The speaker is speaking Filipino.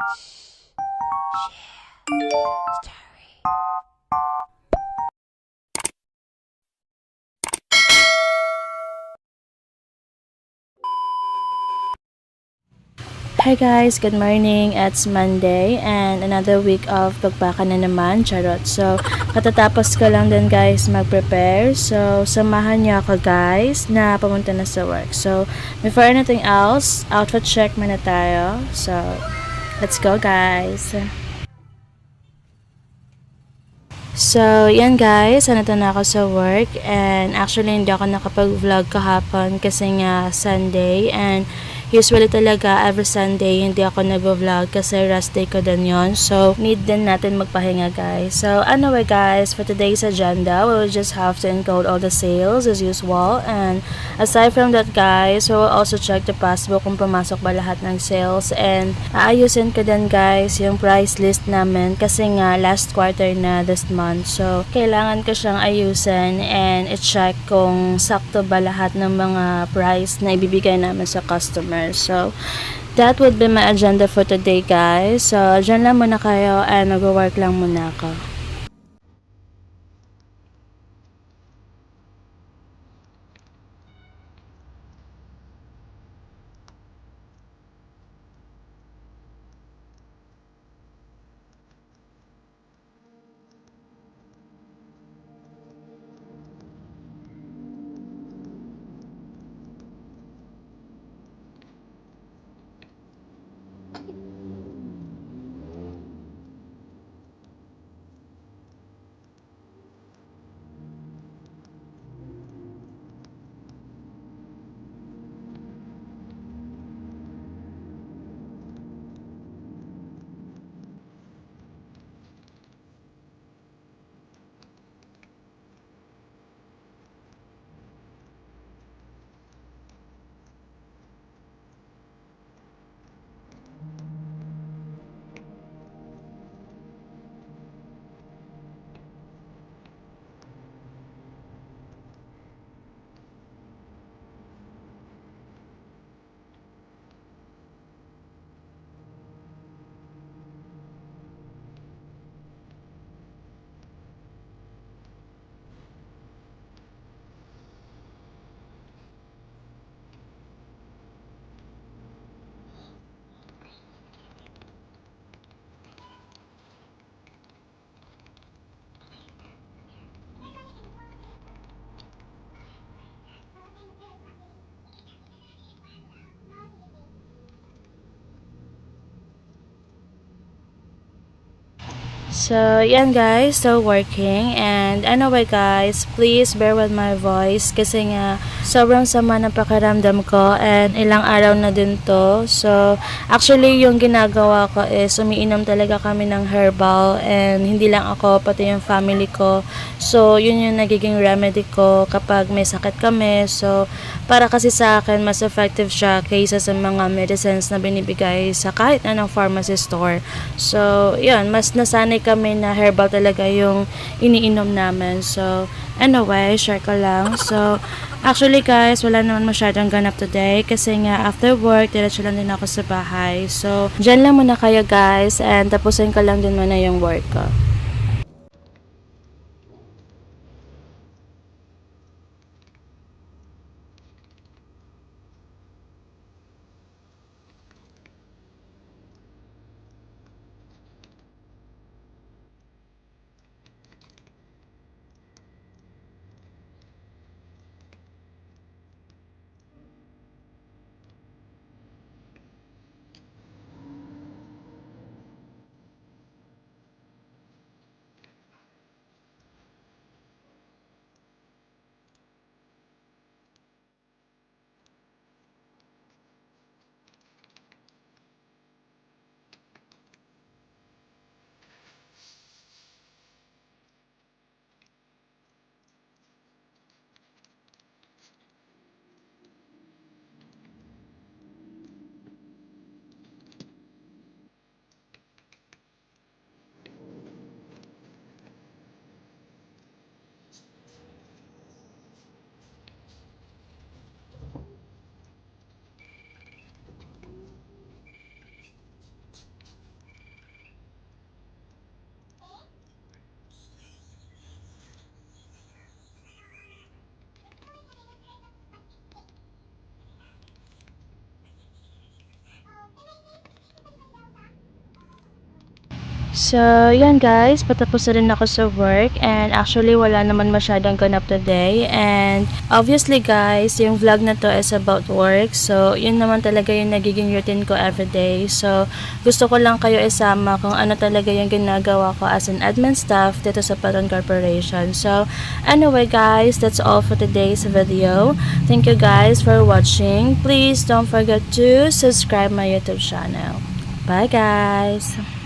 Hi guys, good morning. It's Monday and another week of pagbaka na naman, charot. So, katatapos ko lang din guys mag-prepare. So, samahan niyo ako guys na pumunta na sa work. So, before anything else, outfit check muna tayo. So, let's go guys. So, yan guys, nandito na ako sa work and actually hindi ako nakapag-vlog kahapon kasi nga Sunday and usually talaga every Sunday hindi ako nag-vlog kasi rest day ko din yun. So, need din natin magpahinga guys. So, anyway guys, for today's agenda, we will just have to encode all the sales as usual and aside from that guys, we will also check the passbook kung pumasok ba lahat ng sales and aayusin ko din guys yung price list namin kasi nga last quarter na this month. So, kailangan ko siyang ayusin and i-check kung sakto ba lahat ng mga price na ibibigay namin sa customer. So, that would be my agenda for today guys. So, dyan lang muna kayo and mag-work lang muna ako. So, yan guys, still working and anyway guys, please bear with my voice kasi nga sobrang sama ng pakiramdam ko and ilang araw na din to. So, actually yung ginagawa ko is umiinom talaga kami ng herbal and hindi lang ako, pati yung family ko. So, yun yung nagiging remedy ko kapag may sakit kami. So, para kasi sa akin, mas effective siya kaysa sa mga medicines na binibigay sa kahit anong pharmacy store. So, yun, mas nasanay kami na herbal talaga yung iniinom namin. So, anyway, share ko lang. So, actually guys, wala naman masyadong ganap today kasi nga after work, diretso lang din ako sa bahay. So, dyan lang muna kayo guys and tapusin ko lang din muna yung work ko. So, yan guys, patapos na rin ako sa work and actually wala naman masyadong ganap today and obviously guys, yung vlog na to is about work so yun naman talaga yung nagiging routine ko everyday so gusto ko lang kayo isama kung ano talaga yung ginagawa ko as an admin staff dito sa Paton Corporation. So, anyway guys, that's all for today's video. Thank you guys for watching. Please don't forget to subscribe my YouTube channel. Bye guys!